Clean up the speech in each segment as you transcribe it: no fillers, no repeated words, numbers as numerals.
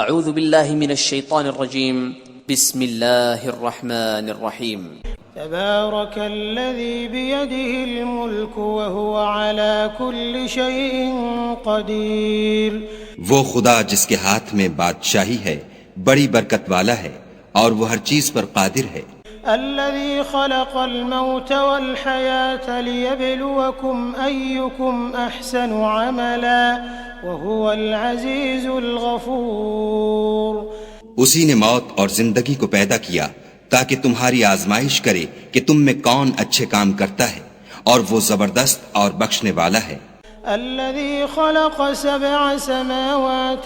اعوذ باللہ من الشیطان الرجیم بسم اللہ الرحمن الرحیم تبارك الذي بيده الملك وهو على كل شيء قدير. وہ خدا جس کے ہاتھ میں بادشاہی ہے بڑی برکت والا ہے اور وہ ہر چیز پر قادر ہے. الذي خلق الموت والحياة ليبلوكم أيكم أحسن عملا وهو العزيز الغفور. اسی نے موت اور زندگی کو پیدا کیا تاکہ تمہاری آزمائش کرے کہ تم میں کون اچھے کام کرتا ہے اور وہ زبردست اور بخشنے والا ہے. الذي خلق 7 سماوات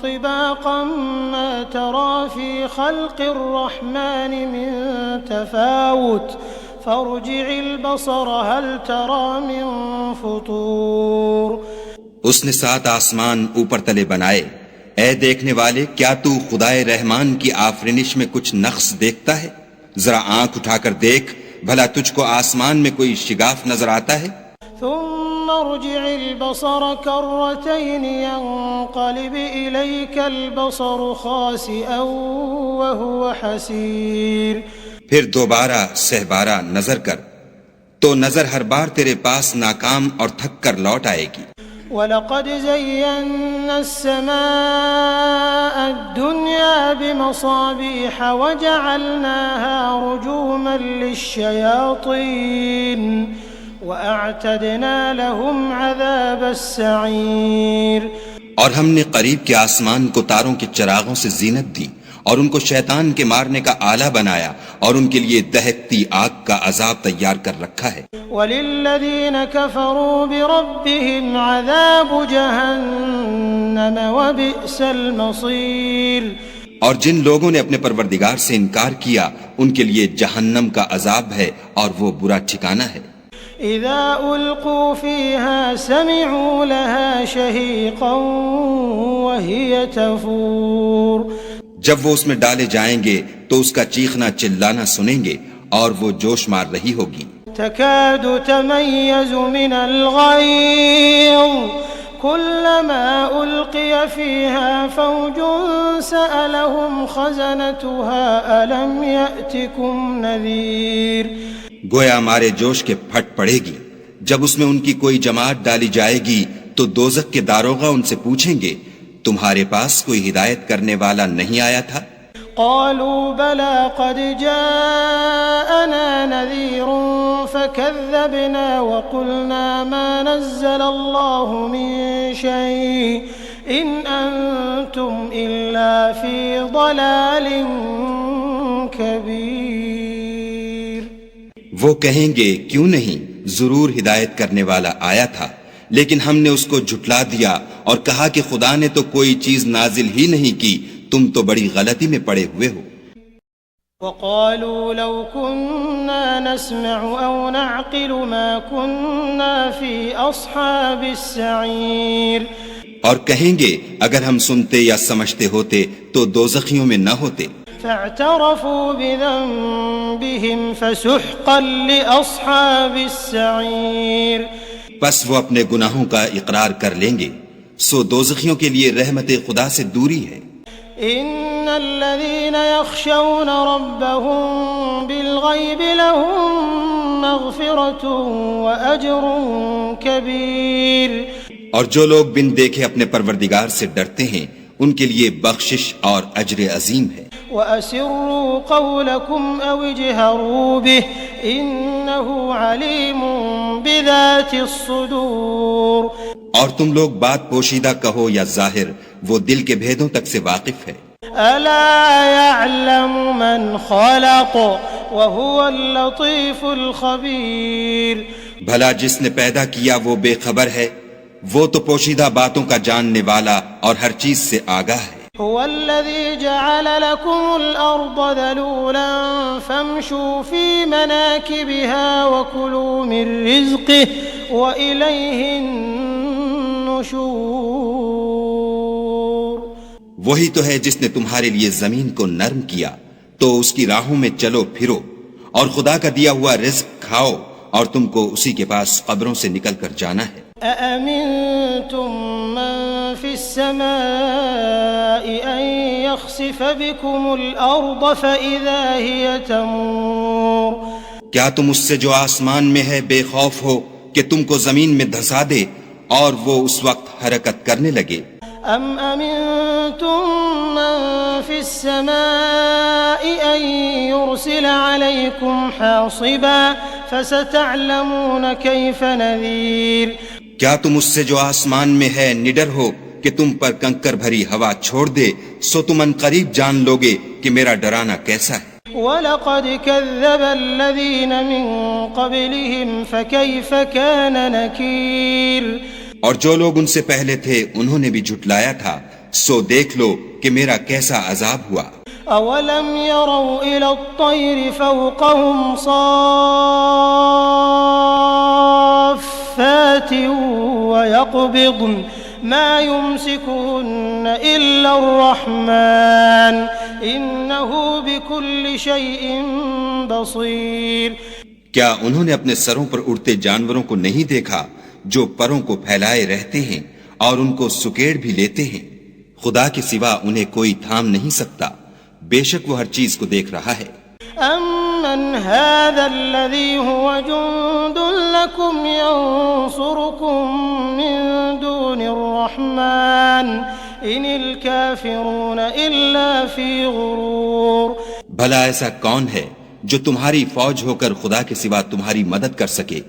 طباقا ما ترى في خلق الرحمن من تفاوت فارجع البصر هل ترى من فطور. اس نے 7 آسمان اوپر تلے بنائے. اے دیکھنے والے، کیا تو خدائے رحمان کی آفرینش میں کچھ نقص دیکھتا ہے؟ ذرا آنکھ اٹھا کر دیکھ، بھلا تجھ کو آسمان میں کوئی شگاف نظر آتا ہے؟ ثم ارجع البصر كرتين ينقلب إليك البصر خاسئا وهو حسير. پھر دوبارہ سہبارہ نظر کر تو نظر ہر بار تیرے پاس ناکام اور تھک کر لوٹ آئے گی. وَلَقَدْ زَيَّنَّا السَّمَاءَ الدُّنْيَا بِمَصَابِيحَ وَجَعَلْنَاهَا رُجُومًا لِلشَّيَاطِينِ وَأَعْتَدْنَا لَهُمْ عَذَابَ السَّعِيرِ. اور ہم نے قریب کے آسمان کو تاروں کے چراغوں سے زینت دی اور ان کو شیطان کے مارنے کا آلہ بنایا اور ان کے لیے دہکتی آگ کا عذاب تیار کر رکھا ہے. وَلِلَّذِينَ كَفَرُوا بِرَبِّهِمْ عَذَابُ جَهَنَّمَ وَبِئْسَ الْمَصِيرُ. اور جن لوگوں نے اپنے پروردگار سے انکار کیا ان کے لیے جہنم کا عذاب ہے اور وہ برا ٹھکانہ ہے. اذا القوا فيها سمعوا لها شهيقا وهي تفور. جب وہ اس میں ڈالے جائیں گے تو اس کا چیخنا چلانا سنیں گے اور وہ جوش مار رہی ہوگی. تكاد تميز من الغيظ كلما ألقي فيها فوج سألهم خزنتها ألم يأتكم نذير. گویا مارے جوش کے پھٹ پڑے گی. جب اس میں ان کی کوئی جماعت ڈالی جائے گی تو دوزخ کے داروغہ ان سے پوچھیں گے تمہارے پاس کوئی ہدایت کرنے والا نہیں آیا تھا؟ قالوا بلى قد جاءنا نذير فكذبنا وقلنا ما نزل الله من شيء إن أنتم إلا في ضلال كبير. وہ کہیں گے کیوں نہیں، ضرور ہدایت کرنے والا آیا تھا، لیکن ہم نے اس کو جھٹلا دیا اور کہا کہ خدا نے تو کوئی چیز نازل ہی نہیں کی، تم تو بڑی غلطی میں پڑے ہوئے ہو. وقالوا لو كنا نسمع او نعقل ما كنا في اصحاب السعير. اور کہیں گے اگر ہم سنتے یا سمجھتے ہوتے تو دوزخیوں میں نہ ہوتے. فاعترفوا بذنبهم فسحقا لاصحاب السعير. پس وہ اپنے گناہوں کا اقرار کر لیں گے، سو دوزخیوں کے لیے رحمت خدا سے دوری ہے. ان الذين يخشون ربهم بالغيب لهم مغفرة واجر كبير. اور جو لوگ بن دیکھے اپنے پروردگار سے ڈرتے ہیں ان کے لیے بخشش اور اجر عظیم ہے. وَأَسِرُّوا قَوْلَكُمْ أَوْ اجْهَرُوا بِهِ إِنَّهُ عَلِيمٌ بِذَاتِ الصُّدُورِ. اور تم لوگ بات پوشیدہ کہو یا ظاہر، وہ دل کے بھیدوں تک سے واقف ہے. أَلَا يَعْلَمُ مَنْ خَلَقَ وَهُوَ اللَّطِيفُ الْخَبِيرُ. بھلا جس نے پیدا کیا وہ بے خبر ہے، وہ تو پوشیدہ باتوں کا جاننے والا اور ہر چیز سے آگاہ ہے. هو الذي جعل لكم الأرض ذلولا فامشوا في مناكبها وكلوا من رزقه وإليه النشور. وہی تو ہے جس نے تمہارے لیے زمین کو نرم کیا تو اس کی راہوں میں چلو پھرو اور خدا کا دیا ہوا رزق کھاؤ اور تم کو اسی کے پاس قبروں سے نکل کر جانا ہے. أأمنتم من في السماء أن يخسف بكم الأرض فإذا هي تمور کیا تم اس سے جو آسمان میں ہے بے خوف ہو کہ تم کو زمین میں دھسا دے اور وہ اس وقت حرکت کرنے لگے؟ أم أمنتم من في السماء أن يرسل عليكم حاصبا فستعلمون كيف نذير کیا تم اس سے جو آسمان میں ہے نڈر ہو کہ تم پر کنکر بھری ہوا چھوڑ دے، سو تم ان قریب جان لوگے کہ میرا ڈرانا کیسا ہے۔ وَلَقَدْ كَذَّبَ الَّذِينَ مِن قَبْلِهِمْ فَكَيْفَ كَانَ نَكِيرٌ اور جو لوگ ان سے پہلے تھے انہوں نے بھی جھٹلایا تھا، سو دیکھ لو کہ میرا کیسا عذاب ہوا۔ أَوَلَمْ يَرَوْا إِلَى الطَّيْرِ فَوْقَهُمْ صَافَّاتٍ وَيَقْبِضْنَ مَا يُمْسِكُهُنَّ إِلَّا الرَّحْمَنُ إِنَّهُ بِكُلِّ شَيْءٍ بَصِيرٌ کیا انہوں نے اپنے سروں پر اڑتے جانوروں کو نہیں دیکھا جو پروں کو پھیلائے رہتے ہیں اور ان کو سکیڑ بھی لیتے ہیں؟ خدا کے سوا انہیں کوئی تھام نہیں سکتا، بے شک وہ ہر چیز کو دیکھ رہا ہے۔ أَمَّنْ هَذَا الَّذِي هُوَ جُنْدٌ لَكُمْ يَنْصُرُكُمْ مِنْ دُونِ الرَّحْمَنِ إِنِ الْكَافِرُونَ إِلَّا فِي غُرُورٍ بھلا ایسا کون ہے جو تمہاری فوج ہو کر خدا کے سوا تمہاری مدد کر سکے؟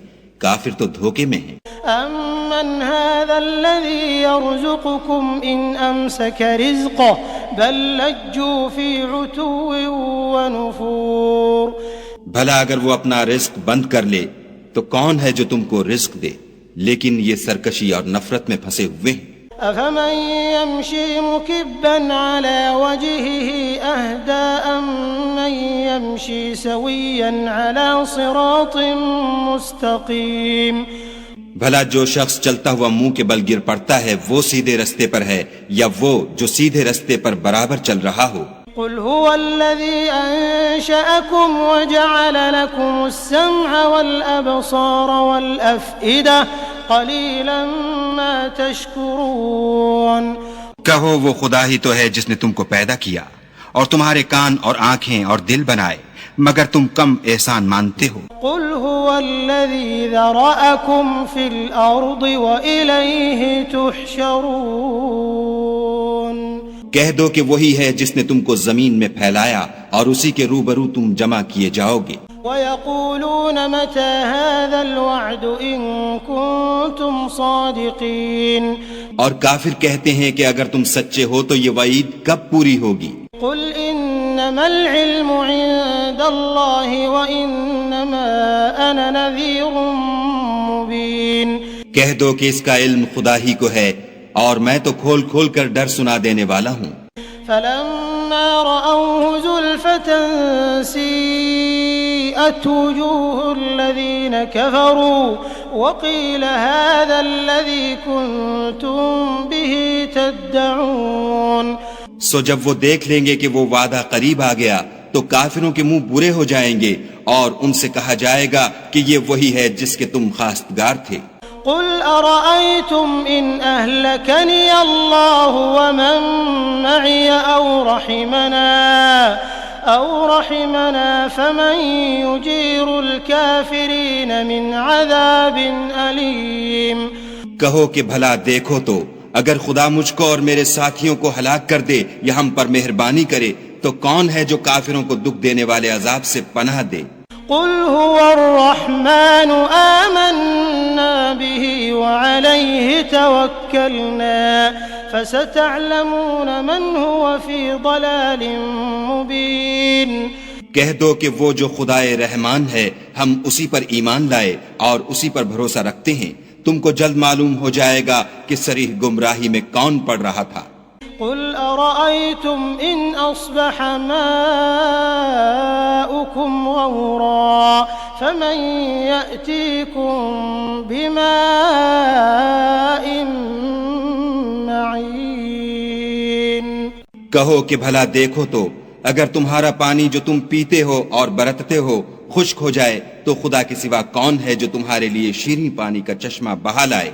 کافر تو دھوکے میں ہیں۔ أَمَّنْ هَذَا الَّذِي يَرْزُقُكُمْ إِنْ أَمْسَكَ رِزْقَهُ بَلْ لَجُّوا فِي عُتُوٍّ وَنُفُورٍ بھلا اگر وہ اپنا رزق بند کر لے تو کون ہے جو تم کو رزق دے؟ لیکن یہ سرکشی اور نفرت میں پھنسے ہوئے ہیں۔ أَفَمَن يَمْشِي مُكِبًّا عَلَى وَجْهِهِ أَهْدَىٰ أَمَّن يَمْشِي سَوِيًّا عَلَى صِرَاطٍ مُّسْتَقِيمٍ بھلا جو شخص چلتا ہوا منہ کے بل گر پڑتا ہے وہ سیدھے رستے پر ہے یا وہ جو سیدھے رستے پر برابر چل رہا ہو؟ قل هو الذي أنشأكم وجعل لكم السمع والأبصار والأفئدة قليلا ما تشكرون کہو وہ خدا ہی تو ہے جس نے تم کو پیدا کیا اور تمہارے کان اور آنکھیں اور دل بنائے، مگر تم کم احسان مانتے ہو۔ قل هو الذي ذرأكم في الأرض وإليه تحشرون کہہ دو کہ وہی ہے جس نے تم کو زمین میں پھیلایا اور اسی کے روبرو تم جمع کیے جاؤ گے۔ وَيَقُولُونَ مَتَى هَذَا الْوَعْدُ إِن كُنتُمْ صَادِقِينَ اور کافر کہتے ہیں کہ اگر تم سچے ہو تو یہ وعید کب پوری ہوگی؟ قُلْ إِنَّمَا الْعِلْمُ عِندَ اللَّهِ وَإِنَّمَا أَنَا نَذِيرٌ مُّبِينٌ کہہ دو کہ اس کا علم خدا ہی کو ہے اور میں تو کھول کھول کر ڈر سنا دینے والا ہوں۔ فَلَمَّا رَأَوْهُ زُلْفَةً سِيئَتْ وُجُوهُ الَّذِينَ كَفَرُوا وَقِيلَ هَذَا الَّذِي كُنتُم بِهِ تَدَّعُونَ سو جب وہ دیکھ لیں گے کہ وہ وعدہ قریب آ گیا تو کافروں کے منہ برے ہو جائیں گے اور ان سے کہا جائے گا کہ یہ وہی ہے جس کے تم خواستگار تھے۔ قل أرأيتم إن أهلكني الله ومن معي أو رحمنا فمن يجير الكافرين من عذاب أليم کہو کہ بھلا دیکھو تو اگر خدا مجھ کو اور میرے ساتھیوں کو ہلاک کر دے یا ہم پر مہربانی کرے تو کون ہے جو کافروں کو دکھ دینے والے عذاب سے پناہ دے؟ قل هو الرحمن آمنا به وعليه توكلنا فستعلمون من هو في ضلال مبين کہہ دو کہ وہ جو خدائے رحمان ہے ہم اسی پر ایمان لائے اور اسی پر بھروسہ رکھتے ہیں، تم کو جلد معلوم ہو جائے گا کہ صریح گمراہی میں کون پڑ رہا تھا۔ قل أرأيتم إن أصبح ماؤكم غورا فمن يأتيكم بماء معين کہو کہ بھلا دیکھو تو اگر تمہارا پانی جو تم پیتے ہو اور برتتے ہو خشک ہو جائے تو خدا کے سوا کون ہے جو تمہارے لیے شیریں پانی کا چشمہ بہا لائے۔